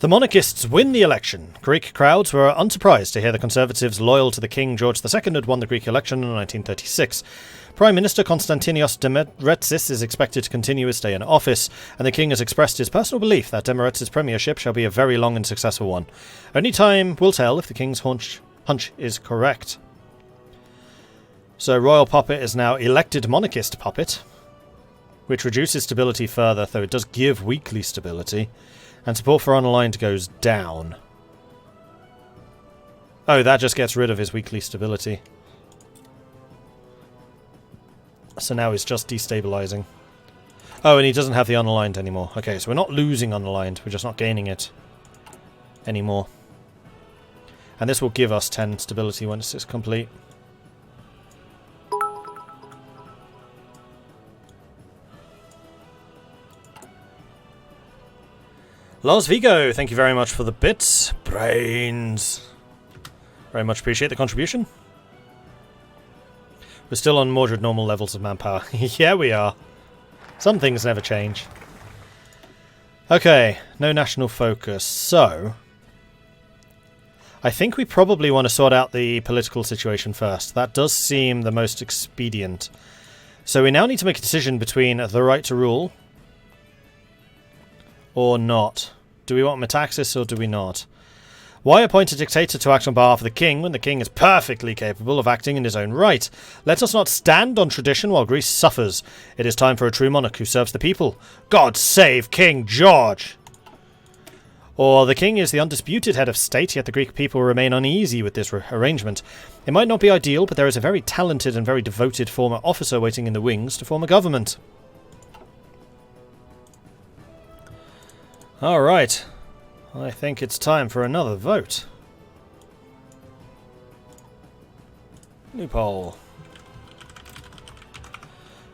The monarchists win the election. Greek crowds were unsurprised to hear the Conservatives loyal to the King George II had won the Greek election in 1936. Prime Minister Konstantinos Demetris is expected to continue his stay in office, and the King has expressed his personal belief that Demetris' premiership shall be a very long and successful one. Only time will tell if the King's hunch is correct. So Royal Puppet is now elected Monarchist Puppet, which reduces stability further, though it does give weekly stability. And support for unaligned goes down. Oh, that just gets rid of his weekly stability. So now he's just destabilizing. Oh, and he doesn't have the unaligned anymore. Okay, so we're not losing unaligned, we're just not gaining it anymore. And this will give us 10 stability once it's complete. Los Vigo, thank you very much for the bits. Brains. Very much appreciate the contribution. We're still on Mordred normal levels of manpower. Yeah, we are. Some things never change. Okay, no national focus. So, I think we probably want to sort out the political situation first. That does seem the most expedient. So we now need to make a decision between the right to rule or not. Do we want Metaxas or do we not? Why appoint a dictator to act on behalf of the king when the king is perfectly capable of acting in his own right? Let us not stand on tradition while Greece suffers. It is time for a true monarch who serves the people. God save King George! Or the king is the undisputed head of state, yet the Greek people remain uneasy with this arrangement. It might not be ideal, but there is a very talented and very devoted former officer waiting in the wings to form a government. Alright, I think it's time for another vote. New poll.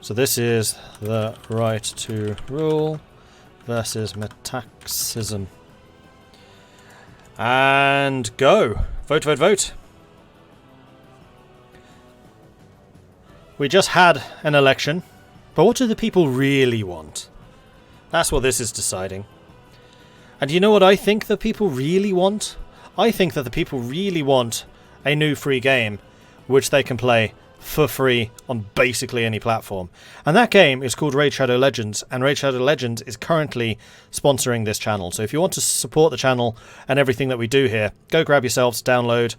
So this is the right to rule versus metaxism. And go! Vote, vote, vote! We just had an election, but what do the people really want? That's what this is deciding. And you know what I think the people really want? I think that the people really want a new free game, which they can play for free on basically any platform. And that game is called Raid Shadow Legends, and Raid Shadow Legends is currently sponsoring this channel. So if you want to support the channel and everything that we do here, go grab yourselves, download.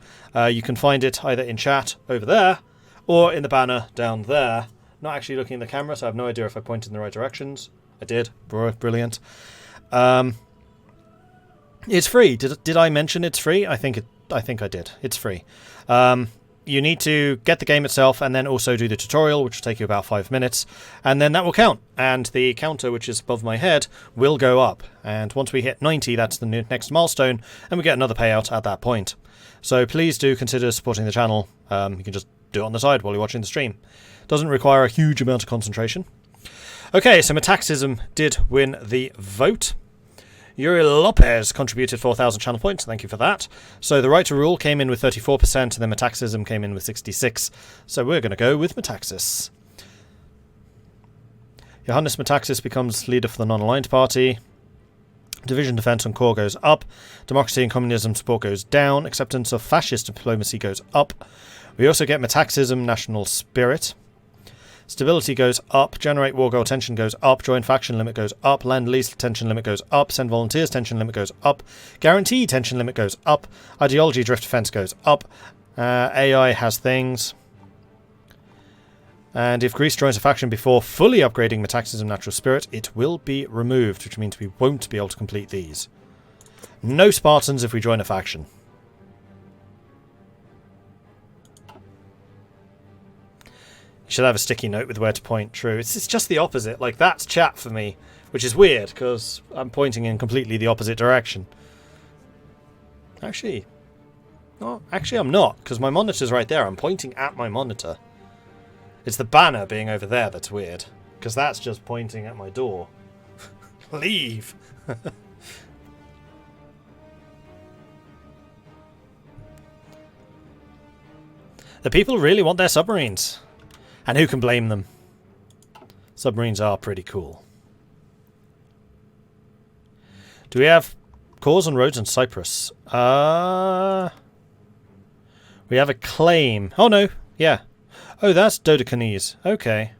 You can find it either in chat over there, or in the banner down there. Not actually looking at the camera, so I have no idea if I pointed in the right directions. I did. Brilliant. It's free. Did I mention it's free? I think I did. It's free. You need to get the game itself and then also do the tutorial, which will take you about 5 minutes, and then that will count. And the counter, which is above my head, will go up. And once we hit 90, that's the next milestone, and we get another payout at that point. So please do consider supporting the channel. You can just do it on the side while you're watching the stream. Doesn't require a huge amount of concentration. Okay, so Metaxism did win the vote. Yuri Lopez contributed 4,000 channel points, thank you for that. So the right to rule came in with 34%, and then Metaxism came in with 66%. So we're going to go with Metaxis. Johannes Metaxis becomes leader for the non-aligned party. Division defense on core goes up. Democracy and communism support goes down. Acceptance of fascist diplomacy goes up. We also get Metaxism national spirit. Stability goes up, generate war goal tension goes up, join faction limit goes up, land lease tension limit goes up, send volunteers tension limit goes up, guarantee tension limit goes up, ideology drift defense goes up, AI has things. And if Greece joins a faction before fully upgrading Metaxism natural spirit, it will be removed, which means we won't be able to complete these. No Spartans if we join a faction. You should have a sticky note with where to point. True. It's just the opposite. Like, that's chat for me. Which is weird, because I'm pointing in completely the opposite direction. Actually... No, actually I'm not, because my monitor's right there. I'm pointing at my monitor. It's the banner being over there that's weird. Because that's just pointing at my door. Leave! The people really want their submarines. And who can blame them? Submarines are pretty cool. Do we have cause on roads in Cyprus. We have a claim. Oh no, yeah. Oh, that's Dodecanese. Okay.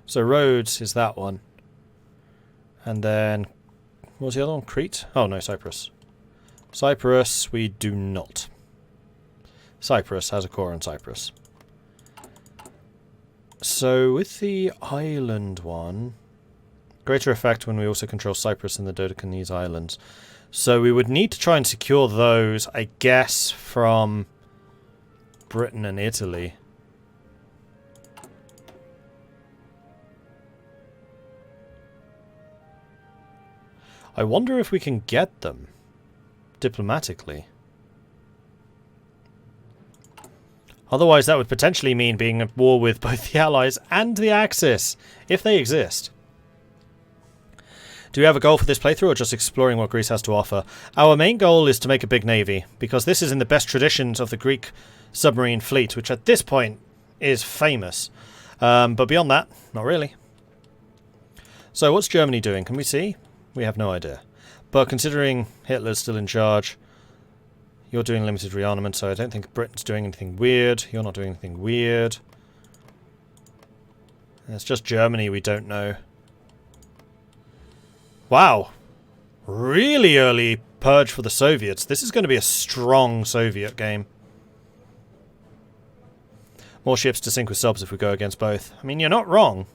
So Rhodes is that one. And then, what was the other one? Crete? Oh no, Cyprus. Cyprus, we do not. Cyprus has a core in Cyprus. So with the island one, greater effect when we also control Cyprus and the Dodecanese Islands. So we would need to try and secure those, I guess, from Britain and Italy. I wonder if we can get them diplomatically. Otherwise that would potentially mean being at war with both the Allies and the Axis, if they exist. Do we have a goal for this playthrough, or just exploring what Greece has to offer? Our main goal is to make a big navy, because this is in the best traditions of the Greek submarine fleet, which at this point is famous. But beyond that, not really. So what's Germany doing? Can we see? We have no idea. But considering Hitler's still in charge, you're doing limited rearmament, so I don't think Britain's doing anything weird. You're not doing anything weird. It's just Germany we don't know. Wow. Really early purge for the Soviets. This is going to be a strong Soviet game. More ships to sink with subs if we go against both. I mean, you're not wrong.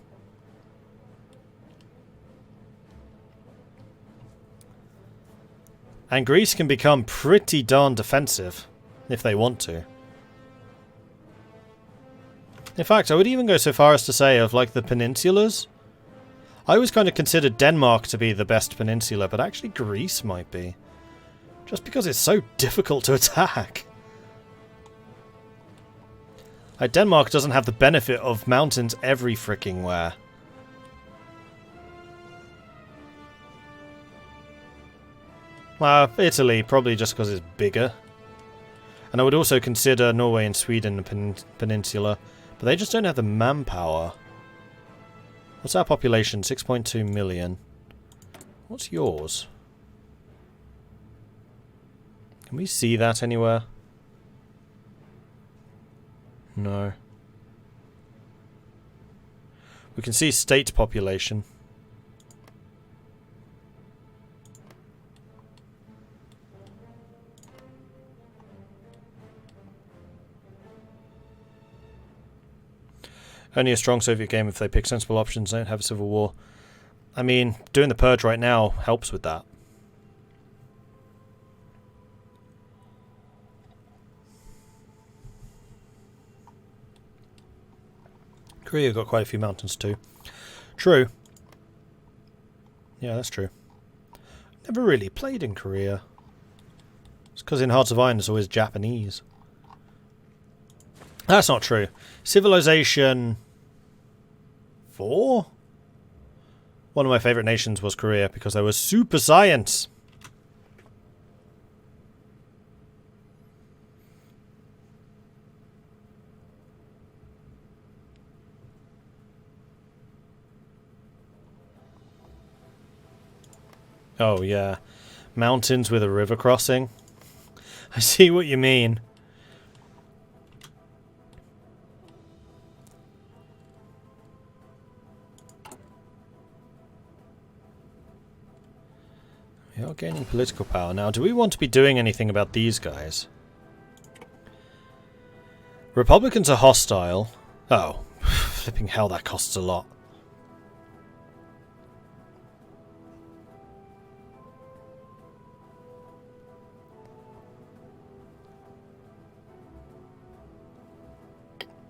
And Greece can become pretty darn defensive if they want to. In fact, I would even go so far as to say of like the peninsulas. I always kind of considered Denmark to be the best peninsula, but actually Greece might be. Just because it's so difficult to attack. Like, Denmark doesn't have the benefit of mountains every fricking where. Well, Italy, probably just because it's bigger. And I would also consider Norway and Sweden a peninsula, but they just don't have the manpower. What's our population? 6.2 million. What's yours? Can we see that anywhere? No. We can see state population. Only a strong Soviet game if they pick sensible options, don't have a civil war. I mean, doing the purge right now helps with that. Korea got quite a few mountains too. True. Yeah, that's true. Never really played in Korea. It's because in Hearts of Iron there's always Japanese. That's not true. Civilization 4? One of my favourite nations was Korea because there was super science. Oh yeah. Mountains with a river crossing. I see what you mean. We are gaining political power. Now, do we want to be doing anything about these guys? Republicans are hostile. Oh, flipping hell, that costs a lot.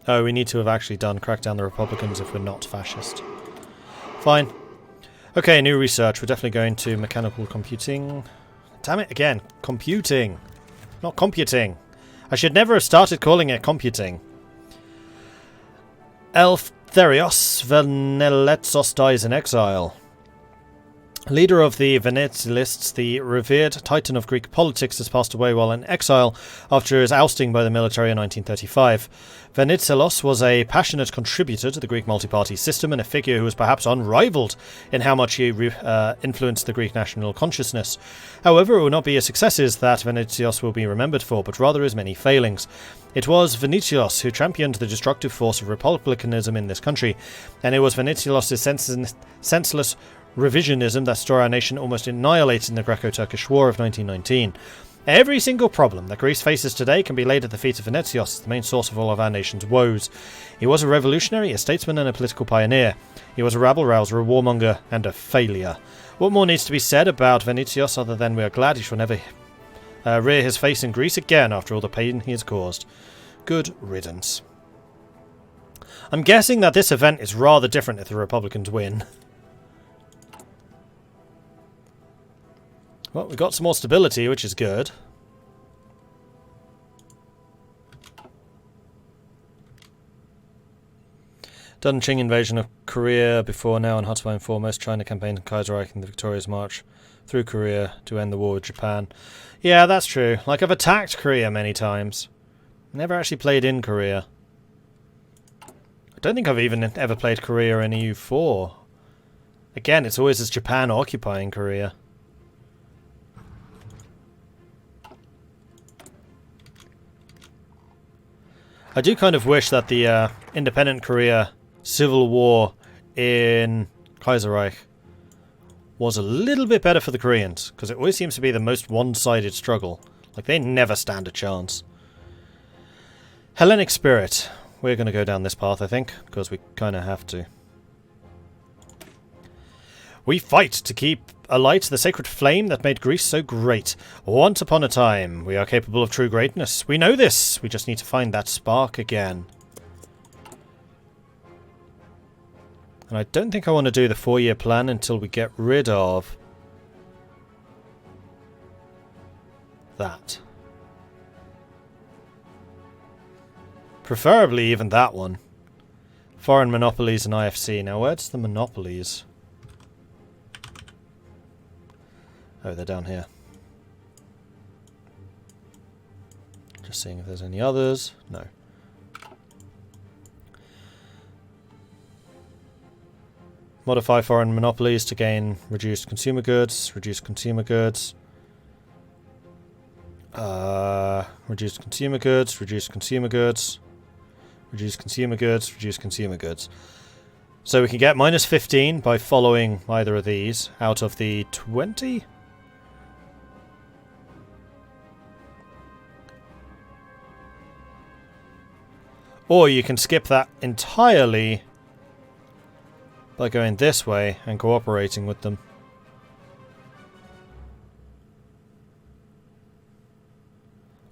Oh, we need to have actually crack down the Republicans if we're not fascist. Fine. Okay, new research. We're definitely going to mechanical computing. Damn it again. Computing. Not computing. I should never have started calling it computing. Eleftherios Veneletsos dies in exile. Leader of the Venetialists, the revered titan of Greek politics, has passed away while in exile after his ousting by the military in 1935. Venizelos was a passionate contributor to the Greek multi-party system and a figure who was perhaps unrivaled in how much he influenced the Greek national consciousness. However, it will not be his successes that Venizelos will be remembered for, but rather his many failings. It was Venizelos who championed the destructive force of republicanism in this country, and it was Venizelos' senseless revisionism that saw our nation almost annihilated in the Greco-Turkish War of 1919. Every single problem that Greece faces today can be laid at the feet of Venizelos, the main source of all of our nation's woes. He was a revolutionary, a statesman and a political pioneer. He was a rabble-rouser, a warmonger and a failure. What more needs to be said about Venizelos other than we are glad he shall never rear his face in Greece again after all the pain he has caused. Good riddance. I'm guessing that this event is rather different if the Republicans win. Well, we got some more stability, which is good. Done Qing invasion of Korea before now and hot to find foremost. China campaigned Kaiserreich in the victorious march through Korea to end the war with Japan. Yeah, that's true. Like, I've attacked Korea many times. Never actually played in Korea. I don't think I've even ever played Korea in EU4. Again, it's always as Japan occupying Korea. I do kind of wish that the independent Korea civil war in Kaiserreich was a little bit better for the Koreans, because it always seems to be the most one-sided struggle. Like, they never stand a chance. Hellenic spirit. We're going to go down this path, I think, because we kind of have to. We fight to keep alight the sacred flame that made Greece so great. Once upon a time, we are capable of true greatness. We know this. We just need to find that spark again. And I don't think I want to do the 4-year plan until we get rid of that. Preferably even that one. Foreign monopolies and IFC. Now, where's the monopolies? Oh, they're down here. Just seeing if there's any others. No. Modify foreign monopolies to gain reduced consumer goods. Reduced consumer goods. Reduced consumer goods. Reduced consumer goods. Reduced consumer goods. Reduced consumer goods. So we can get minus 15 by following either of these out of the 20. Or you can skip that entirely by going this way and cooperating with them.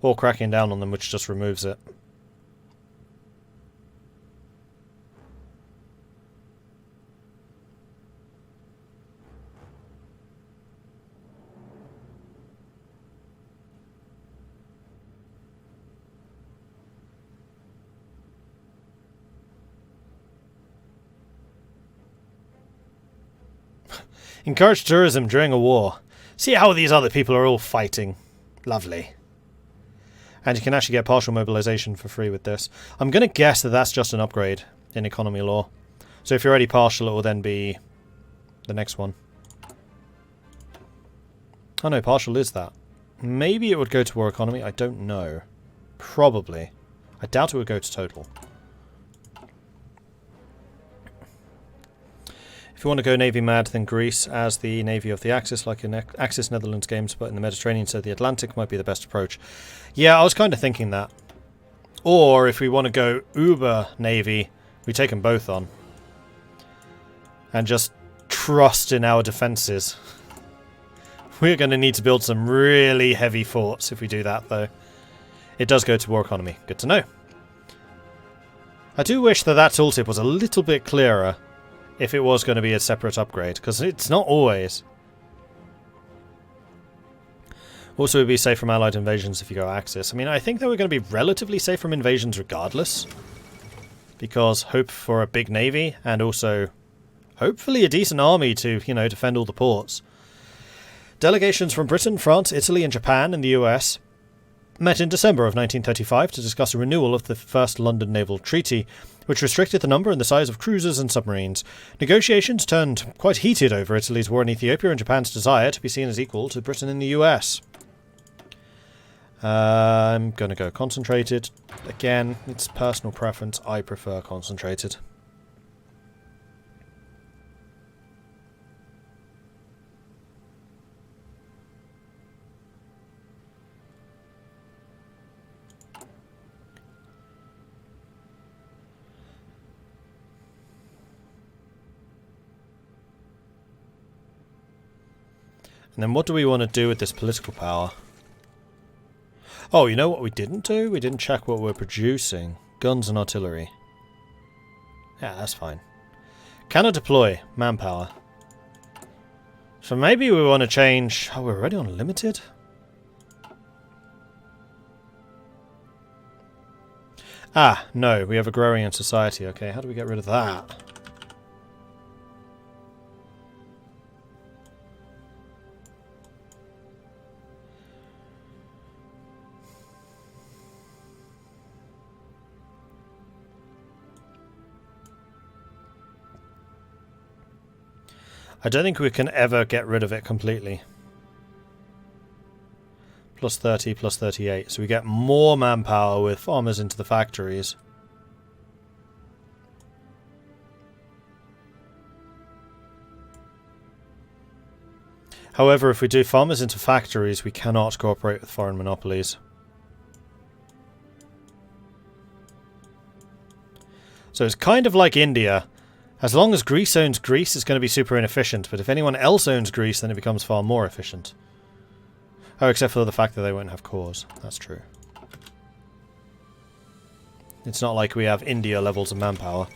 Or cracking down on them, which just removes it. Encourage tourism during a war. See how these other people are all fighting. Lovely. And you can actually get partial mobilization for free with this. I'm going to guess that that's just an upgrade in economy law. So if you're already partial, it will then be the next one. Oh no, partial is that. Maybe it would go to war economy. I don't know. Probably. I doubt it would go to total. If you want to go Navy mad, then Greece as the Navy of the Axis, like in Axis Netherlands games, but in the Mediterranean, so the Atlantic might be the best approach. Yeah, I was kind of thinking that. Or if we want to go Uber Navy, we take them both on. And just trust in our defences. We're going to need to build some really heavy forts if we do that, though. It does go to war economy. Good to know. I do wish that that tooltip was a little bit clearer. If it was going to be a separate upgrade, because it's not always. Also, it would be safe from allied invasions if you go Axis. I mean, I think that we're going to be relatively safe from invasions regardless. Because hope for a big navy, and also hopefully a decent army to, you know, defend all the ports. Delegations from Britain, France, Italy and Japan and the US met in December of 1935 to discuss a renewal of the First London Naval Treaty, which restricted the number and the size of cruisers and submarines. Negotiations turned quite heated over Italy's war in Ethiopia and Japan's desire to be seen as equal to Britain in the US. I'm going to go concentrated. Again, it's personal preference. I prefer concentrated. And then what do we want to do with this political power? Oh, you know what we didn't do? We didn't check what we're producing. Guns and artillery. Yeah, that's fine. Cannot deploy. Manpower. So maybe we want to change... Oh, we're already on limited? Ah, no. We have agrarian society. Okay, how do we get rid of that? I don't think we can ever get rid of it completely. Plus 30, plus 38. So we get more manpower with farmers into the factories. However, if we do farmers into factories, we cannot cooperate with foreign monopolies. So it's kind of like India. As long as Greece owns Greece, it's going to be super inefficient, but if anyone else owns Greece, then it becomes far more efficient. Oh, except for the fact that they won't have cores. That's true. It's not like we have India levels of manpower.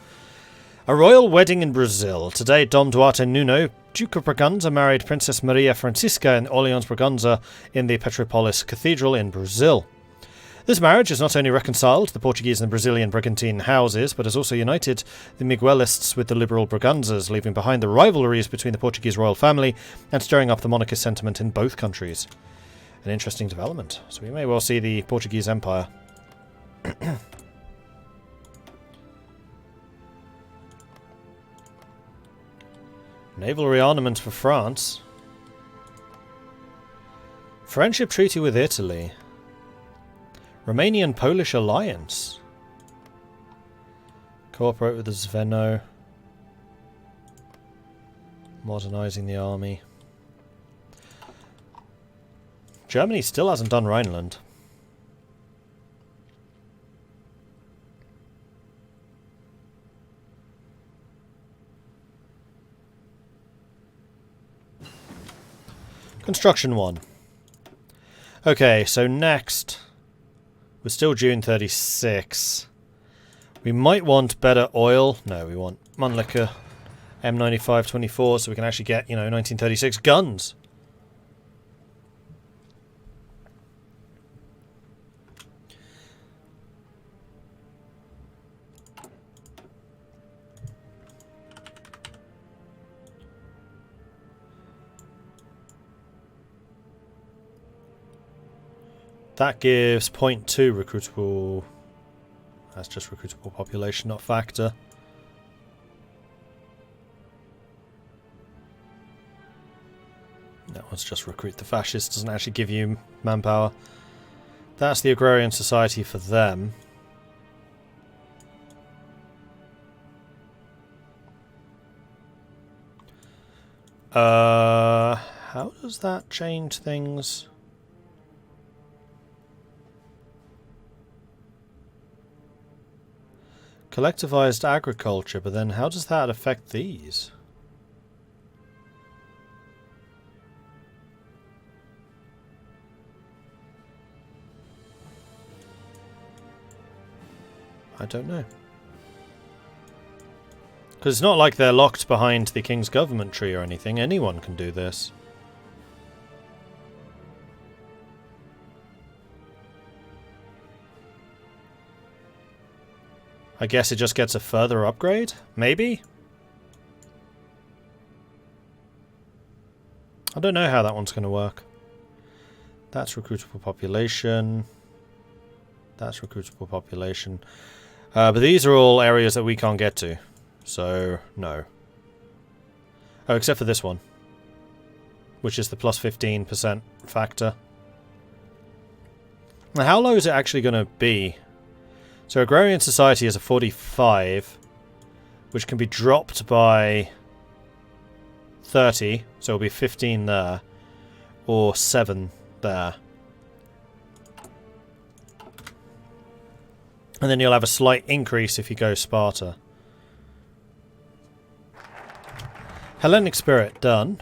A royal wedding in Brazil. Today, Dom Duarte Nuno, Duke of Braganza, married Princess Maria Francisca in Orleans Braganza in the Petropolis Cathedral in Brazil. This marriage has not only reconciled the Portuguese and Brazilian Brigantine houses, but has also united the Miguelists with the liberal Braganzas, leaving behind the rivalries between the Portuguese royal family and stirring up the monarchist sentiment in both countries. An interesting development. So we may well see the Portuguese Empire. Naval rearmament for France. Friendship treaty with Italy. Romanian-Polish alliance. Cooperate with the Zveno. Modernising the army. Germany still hasn't done Rhineland. Construction 1. Okay, so next... We're still June 36. We might want better oil. No, we want Mannlicher M9524 so we can actually get, you know, 1936 guns. That gives 0.2 recruitable... That's just recruitable population, not factor. That one's just recruit the fascists, doesn't actually give you manpower. That's the agrarian society for them. How does that change things? Collectivized agriculture, but then how does that affect these? I don't know. Because it's not like they're locked behind the King's Government tree or anything. Anyone can do this. I guess it just gets a further upgrade? Maybe? I don't know how that one's going to work. That's recruitable population. That's recruitable population. But these are all areas that we can't get to. So, no. Oh, except for this one. Which is the plus 15% factor. Now, how low is it actually going to be? So, agrarian society is a 45, which can be dropped by 30, so it'll be 15 there, or 7 there. And then you'll have a slight increase if you go Sparta. Hellenic Spirit, done.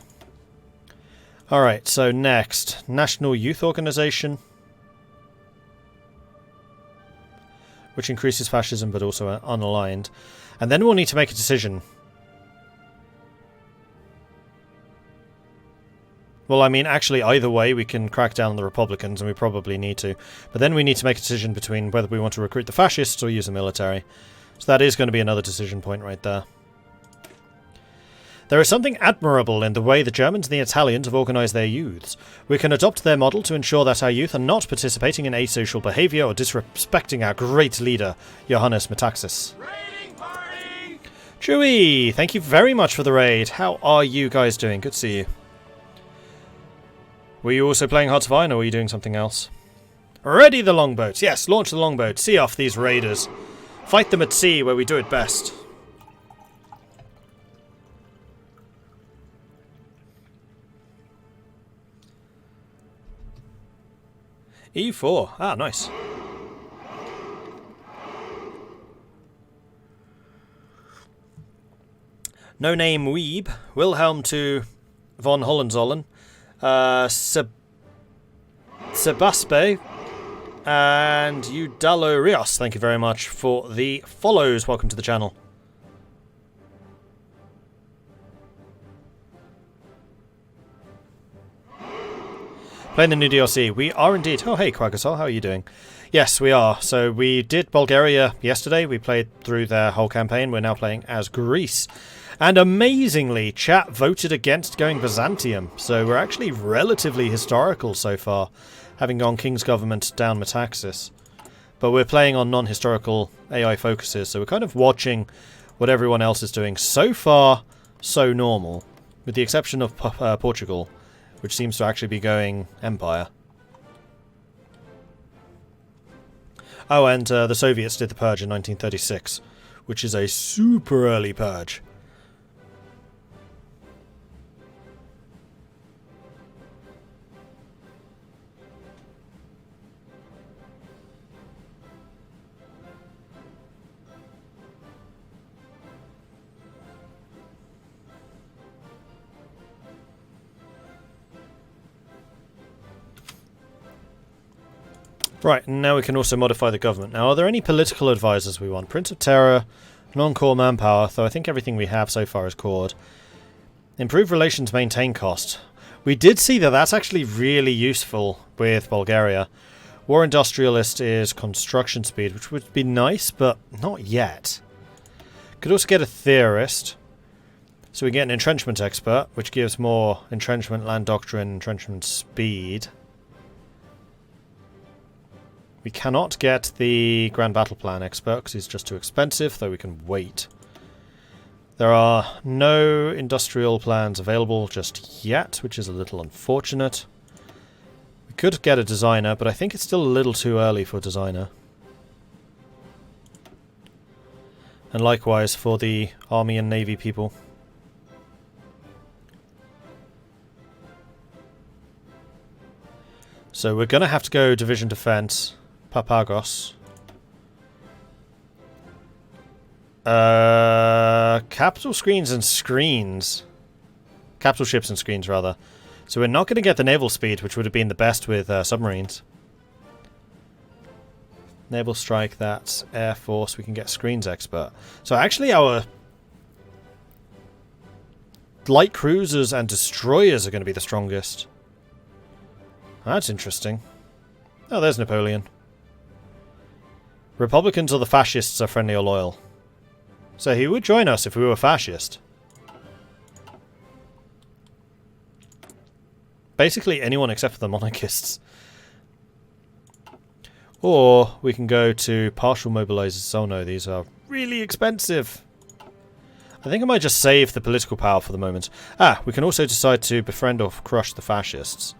Alright, so next, National Youth Organization. Which increases fascism but also unaligned. And then we'll need to make a decision. Well, I mean, actually, either way, we can crack down on the Republicans, and we probably need to. But then we need to make a decision between whether we want to recruit the fascists or use the military. So that is going to be another decision point right there. There is something admirable in the way the Germans and the Italians have organised their youths. We can adopt their model to ensure that our youth are not participating in asocial behaviour or disrespecting our great leader, Johannes Metaxas. Raiding party! Chewie, thank you very much for the raid. How are you guys doing? Good to see you. Were you also playing Hearts of Iron, or were you doing something else? Ready the longboats. Yes, launch the longboat. See off these raiders. Fight them at sea where we do it best. E4. Ah, nice. No Name Weeb. Wilhelm to von Hohenzollern. Sebaspe and Udalo Rios, thank you very much for the follows. Welcome to the channel. Playing the new DLC. We are indeed. Oh, hey, Quagasol, how are you doing? Yes, we are. So we did Bulgaria yesterday. We played through their whole campaign. We're now playing as Greece. And amazingly, chat voted against going Byzantium. So we're actually relatively historical so far, having gone King's Government down Metaxas. But we're playing on non-historical AI focuses, so we're kind of watching what everyone else is doing. So far, so normal, with the exception of Portugal, which seems to actually be going Empire. Oh, and the Soviets did the purge in 1936, which is a super early purge. Right, and now we can also modify the government. Now, are there any political advisors we want? Prince of Terror, non-core manpower, though I think everything we have so far is cored. Improve relations, maintain cost. We did see that that's actually really useful with Bulgaria. War industrialist is construction speed, which would be nice, but not yet. Could also get a theorist. So we get an entrenchment expert, which gives more entrenchment, land doctrine, entrenchment speed. We cannot get the Grand Battle Plan expert because he's just too expensive, though we can wait. There are no industrial plans available just yet, which is a little unfortunate. We could get a designer, but I think it's still a little too early for a designer. And likewise for the Army and Navy people. So we're going to have to go Division Defense. Papagos. Capital screens and screens. Capital ships and screens, rather. So we're not going to get the naval speed, which would have been the best with submarines. Naval strike, that's Air Force. We can get screens expert. So actually our light cruisers and destroyers are going to be the strongest. That's interesting. Oh, there's Napoleon. Republicans or the fascists are friendly or loyal. So he would join us if we were fascist. basically anyone except for the monarchists. Or we can go to partial mobilizers. Oh no, these are really expensive. I think I might just save the political power for the moment. We can also decide to befriend or crush the fascists.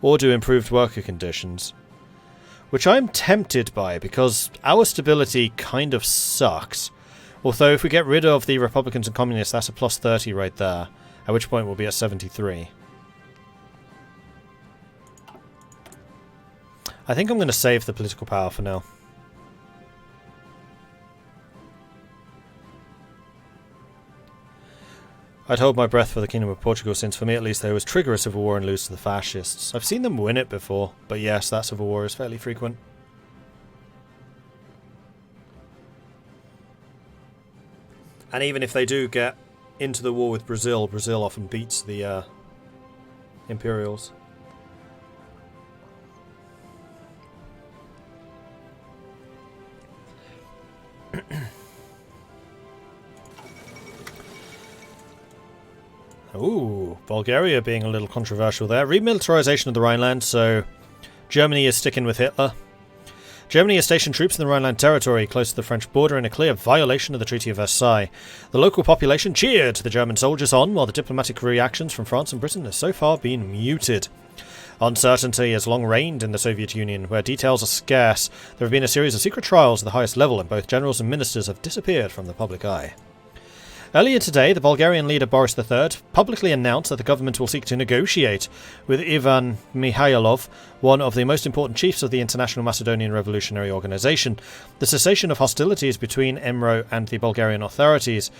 Or do improved worker conditions. Which I'm tempted by, because our stability kind of sucks. Although if we get rid of the Republicans and Communists, that's a plus 30 right there. At which point we'll be at 73. I think I'm going to save the political power for now. I'd hold my breath for the Kingdom of Portugal, since for me at least they always trigger a civil war and lose to the fascists. I've seen them win it before, but yes, that civil war is fairly frequent. And even if they do get into the war with Brazil, Brazil often beats the Imperials. Ooh, Bulgaria being a little controversial there. Remilitarization of the Rhineland, so Germany is sticking with Hitler. Germany has stationed troops in the Rhineland territory close to the French border in a clear violation of the Treaty of Versailles. The local population cheered the German soldiers on, while the diplomatic reactions from France and Britain have so far been muted. Uncertainty has long reigned in the Soviet Union, where details are scarce. There have been a series of secret trials at the highest level, and both generals and ministers have disappeared from the public eye. Earlier today, the Bulgarian leader Boris III publicly announced that the government will seek to negotiate with Ivan Mihailov, one of the most important chiefs of the International Macedonian Revolutionary Organization, the cessation of hostilities between EMRO and the Bulgarian authorities.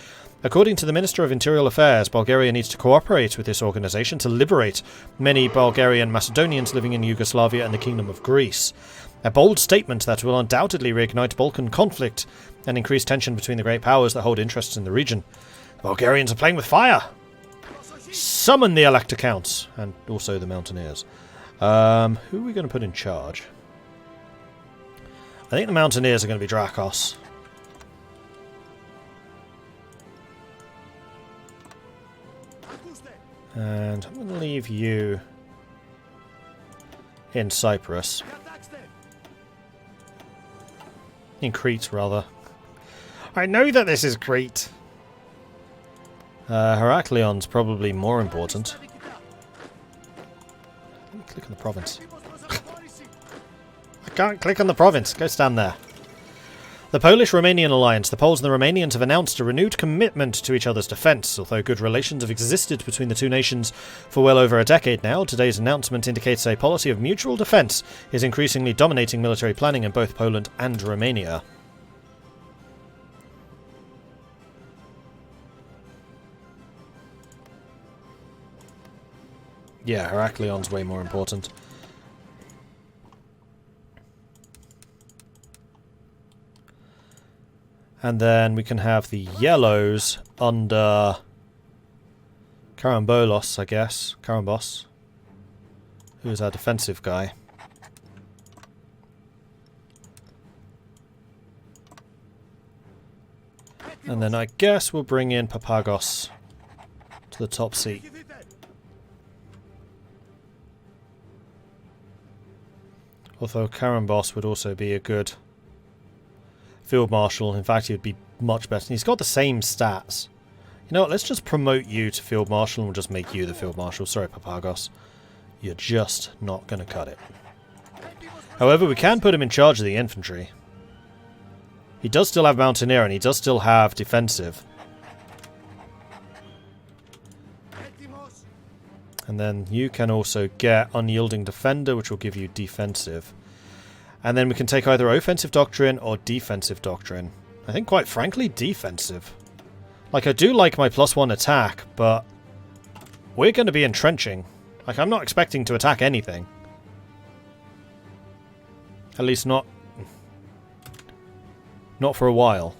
According to the Minister of Interior Affairs, Bulgaria needs to cooperate with this organization to liberate many Bulgarian Macedonians living in Yugoslavia and the Kingdom of Greece. A bold statement that will undoubtedly reignite Balkan conflict and increase tension between the great powers that hold interests in the region. The Bulgarians are playing with fire! Summon the Elector Counts! And also the Mountaineers. Who are we going to put in charge? I think the Mountaineers are going to be Drakos. And I'm going to leave you in Cyprus. In Crete, rather. I know that this is Crete. Herakleon's probably more important. Let me click on the province. I can't click on the province. Go stand there. The Polish-Romanian alliance. The Poles and the Romanians have announced a renewed commitment to each other's defence. Although good relations have existed between the two nations for well over a decade now, today's announcement indicates a policy of mutual defence is increasingly dominating military planning in both Poland and Romania. Yeah, Herakleon's way more important. And then we can have the yellows under Karambolos, I guess. Karambos. Who's our defensive guy. And then I guess we'll bring in Papagos to the top seat. Although Karambos would also be a good Field Marshal. In fact, he would be much better. He's got the same stats. You know what, let's just promote you to Field Marshal and we'll just make you the Field Marshal. Sorry, Papagos. You're just not going to cut it. However, we can put him in charge of the infantry. He does still have Mountaineer and he does still have Defensive. And then you can also get Unyielding Defender, which will give you Defensive. And then we can take either Offensive Doctrine or Defensive Doctrine. I think, quite frankly, Defensive. Like, I do like my +1 attack, but we're going to be entrenching. Like, I'm not expecting to attack anything. At least not for a while.